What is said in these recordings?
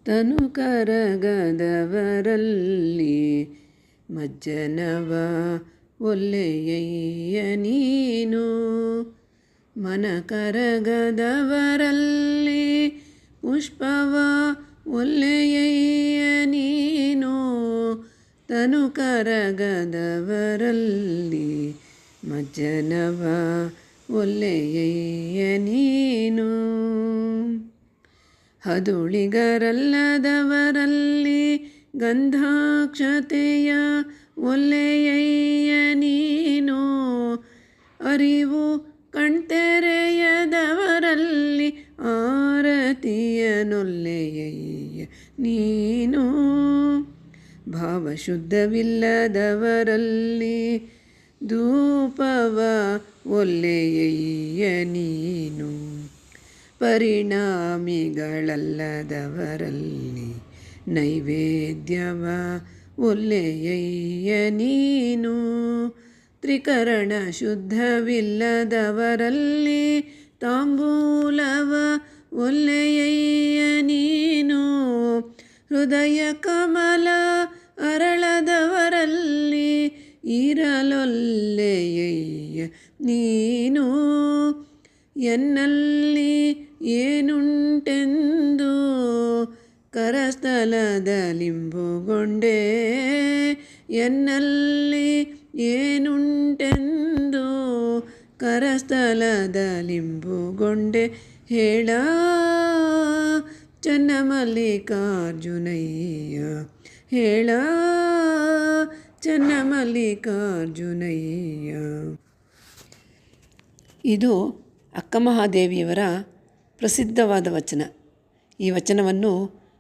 ತನು ಕರಗದವರಲ್ಲಿ ಮಜ್ಜನವ ಒಲ್ಲೆಯಯ್ಯ ನೀನು. ಮನ ಕರಗದವರಲ್ಲಿ ಪುಷ್ಪವ ಒಲ್ಲೆಯಯ್ಯ ನೀನು. ತನು ಕರಗದವರಲ್ಲಿ ಮಜ್ಜನವ ಒಲ್ಲೆಯಯ್ಯ ನೀನು. ಹದುಳಿಗರಲ್ಲದವರಲ್ಲಿ ಗಂಧಾಕ್ಷತೆಯ ಒಲ್ಲೆಯಯ್ಯ ನೀನು. ಅರಿವು ಕಣ್ತೆರೆಯದವರಲ್ಲಿ ಆರತಿಯನೊಲ್ಲೆಯಯ್ಯ ನೀನು. ಭಾವಶುದ್ಧವಿಲ್ಲದವರಲ್ಲಿ ಧೂಪವ ಒಲ್ಲೆಯಯ್ಯ ನೀನು. ಪರಿಣಾಮಿಗಳಲ್ಲದವರಲ್ಲಿ ನೈವೇದ್ಯವ ಒಲ್ಲೆಯಯ್ಯ ನೀನು. ತ್ರಿಕರಣ ಶುದ್ಧವಿಲ್ಲದವರಲ್ಲಿ ತಾಂಬೂಲವ ಒಲ್ಲೆಯಯ್ಯ ನೀನು. ಹೃದಯ ಕಮಲ ಅರಳದವರಲ್ಲಿ ಇರಲೊಲ್ಲೆಯಯ್ಯ ನೀನು. ಎನ್ನಲ್ಲಿ ಏನುಂಟೆಂದು ಕರಸ್ಥಲದಲಿಂಬುಗೊಂಡೆ. ಎನ್ನಲ್ಲಿ ಏನುಂಟೆಂದು ಕರಸ್ಥಲದಲಿಂಬುಗೊಂಡೆ. ಹೇಳ ಚನ್ನಮಲ್ಲಿಕಾರ್ಜುನಯ್ಯ, ಹೇಳ ಚನ್ನಮಲ್ಲಿಕಾರ್ಜುನಯ್ಯ. ಇದು ಅಕ್ಕಮಹಾದೇವಿಯವರ ಪ್ರಸಿದ್ಧವಾದ ವಚನ. ಈ ವಚನವನ್ನು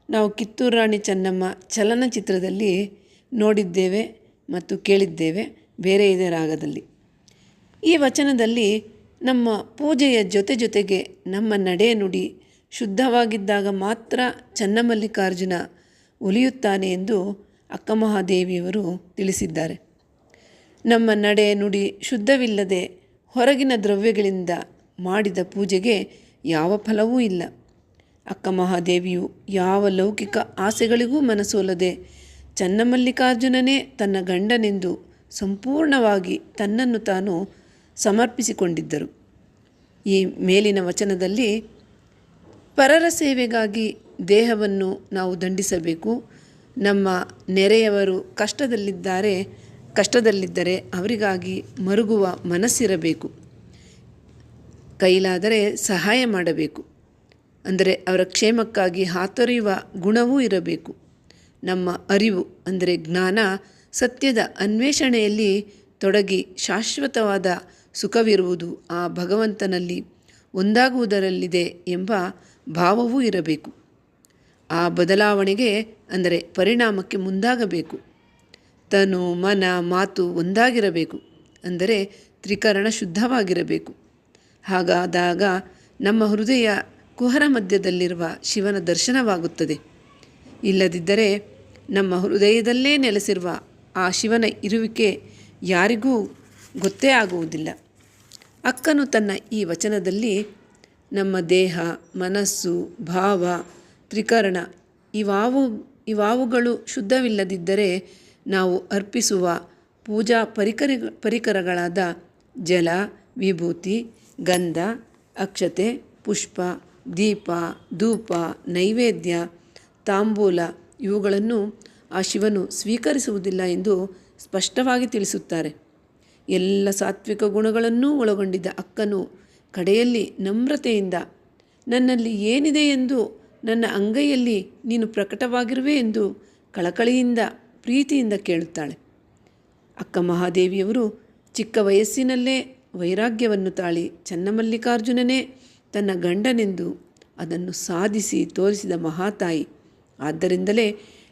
ನಾವು ಕಿತ್ತೂರು ರಾಣಿ ಚೆನ್ನಮ್ಮ ಚಲನಚಿತ್ರದಲ್ಲಿ ನೋಡಿದ್ದೇವೆ ಮತ್ತು ಕೇಳಿದ್ದೇವೆ, ಬೇರೆ ಇದೇ ರಾಗದಲ್ಲಿ. ಈ ವಚನದಲ್ಲಿ ನಮ್ಮ ಪೂಜೆಯ ಜೊತೆಗೆ ನಮ್ಮ ನಡೆ ನುಡಿ ಶುದ್ಧವಾಗಿದ್ದಾಗ ಮಾತ್ರ ಚನ್ನಮಲ್ಲಿಕಾರ್ಜುನ ಒಲಿಯುತ್ತಾನೆ ಎಂದು ಅಕ್ಕಮಹಾದೇವಿಯವರು ತಿಳಿಸಿದ್ದಾರೆ. ನಮ್ಮ ನಡೆ ನುಡಿ ಶುದ್ಧವಿಲ್ಲದೆ ಹೊರಗಿನ ದ್ರವ್ಯಗಳಿಂದ ಮಾಡಿದ ಪೂಜೆಗೆ ಯಾವ ಫಲವೂ ಇಲ್ಲ. ಅಕ್ಕಮಹಾದೇವಿಯು ಯಾವ ಲೌಕಿಕ ಆಸೆಗಳಿಗೂ ಮನಸೋಲದೆ ಚನ್ನಮಲ್ಲಿಕಾರ್ಜುನನೇ ತನ್ನ ಗಂಡನೆಂದು ಸಂಪೂರ್ಣವಾಗಿ ತನ್ನನ್ನು ತಾನು ಸಮರ್ಪಿಸಿಕೊಂಡಿದ್ದರು. ಈ ಮೇಲಿನ ವಚನದಲ್ಲಿ ಪರರ ಸೇವೆಗಾಗಿ ದೇಹವನ್ನು ನಾವು ದಂಡಿಸಬೇಕು. ನಮ್ಮ ನೆರೆಯವರು ಕಷ್ಟದಲ್ಲಿದ್ದರೆ ಅವರಿಗಾಗಿ ಮರುಗುವ ಮನಸ್ಸಿರಬೇಕು. ಕೈಲಾದರೆ ಸಹಾಯ ಮಾಡಬೇಕು. ಅಂದರೆ ಅವರ ಕ್ಷೇಮಕ್ಕಾಗಿ ಹಾತೊರೆಯುವ ಗುಣವೂ ಇರಬೇಕು. ನಮ್ಮ ಅರಿವು ಅಂದರೆ ಜ್ಞಾನ ಸತ್ಯದ ಅನ್ವೇಷಣೆಯಲ್ಲಿ ತೊಡಗಿ ಶಾಶ್ವತವಾದ ಸುಖವಿರುವುದು ಆ ಭಗವಂತನಲ್ಲಿ ಒಂದಾಗುವುದರಲ್ಲಿದೆ ಎಂಬ ಭಾವವೂ ಇರಬೇಕು. ಆ ಬದಲಾವಣೆಗೆ ಅಂದರೆ ಪರಿಣಾಮಕ್ಕೆ ಮುಂದಾಗಬೇಕು. ತನು ಮನ ಮಾತು ಒಂದಾಗಿರಬೇಕು. ಅಂದರೆ ತ್ರಿಕರಣ ಶುದ್ಧವಾಗಿರಬೇಕು. ಹಾಗಾದಾಗ ನಮ್ಮ ಹೃದಯ ಕುಹರ ಮಧ್ಯದಲ್ಲಿರುವ ಶಿವನ ದರ್ಶನವಾಗುತ್ತದೆ. ಇಲ್ಲದಿದ್ದರೆ ನಮ್ಮ ಹೃದಯದಲ್ಲೇ ನೆಲೆಸಿರುವ ಆ ಶಿವನ ಇರುವಿಕೆ ಯಾರಿಗೂ ಗೊತ್ತೇ ಆಗುವುದಿಲ್ಲ. ಅಕ್ಕನು ತನ್ನ ಈ ವಚನದಲ್ಲಿ ನಮ್ಮ ದೇಹ, ಮನಸ್ಸು, ಭಾವ, ತ್ರಿಕರಣ ಇವಾವುಗಳು ಶುದ್ಧವಿಲ್ಲದಿದ್ದರೆ ನಾವು ಅರ್ಪಿಸುವ ಪೂಜಾ ಪರಿಕರಗಳಾದ ಜಲ, ವಿಭೂತಿ, ಗಂಧ, ಅಕ್ಷತೆ, ಪುಷ್ಪ, ದೀಪ, ಧೂಪ, ನೈವೇದ್ಯ, ತಾಂಬೂಲ ಇವುಗಳನ್ನು ಆ ಶಿವನು ಸ್ವೀಕರಿಸುವುದಿಲ್ಲ ಎಂದು ಸ್ಪಷ್ಟವಾಗಿ ತಿಳಿಸುತ್ತಾರೆ. ಎಲ್ಲ ಸಾತ್ವಿಕ ಗುಣಗಳನ್ನೂ ಒಳಗೊಂಡಿದ್ದ ಅಕ್ಕನು ಕಡೆಯಲ್ಲಿ ನಮ್ರತೆಯಿಂದ ನನ್ನಲ್ಲಿ ಏನಿದೆ ಎಂದು ನನ್ನ ಅಂಗೈಯಲ್ಲಿ ನೀನು ಪ್ರಕಟವಾಗಿರುವೆ ಎಂದು ಕಳಕಳಿಯಿಂದ ಪ್ರೀತಿಯಿಂದ ಕೇಳುತ್ತಾಳೆ. ಅಕ್ಕ ಮಹಾದೇವಿಯವರು ಚಿಕ್ಕ ವಯಸ್ಸಿನಲ್ಲೇ ವೈರಾಗ್ಯವನ್ನು ತಾಳಿ ಚನ್ನಮಲ್ಲಿಕಾರ್ಜುನನೇ ತನ್ನ ಗಂಡನೆಂದು ಅದನ್ನು ಸಾಧಿಸಿ ತೋರಿಸಿದ ಮಹಾತಾಯಿ. ಆದ್ದರಿಂದಲೇ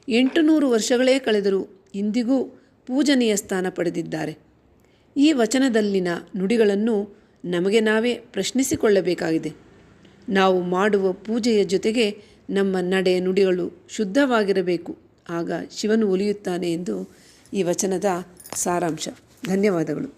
800 ವರ್ಷಗಳೇ ಕಳೆದರೂ ಇಂದಿಗೂ ಪೂಜನೀಯ ಸ್ಥಾನ ಪಡೆದಿದ್ದಾರೆ. ಈ ವಚನದಲ್ಲಿನ ನುಡಿಗಳನ್ನು ನಮಗೆ ನಾವೇ ಪ್ರಶ್ನಿಸಿಕೊಳ್ಳಬೇಕಾಗಿದೆ. ನಾವು ಮಾಡುವ ಪೂಜೆಯ ಜೊತೆಗೆ ನಮ್ಮ ನಡೆ ನುಡಿಗಳು ಶುದ್ಧವಾಗಿರಬೇಕು. ಆಗ ಶಿವನು ಒಲಿಯುತ್ತಾನೆ ಎಂದು ಈ ವಚನದ ಸಾರಾಂಶ. ಧನ್ಯವಾದಗಳು.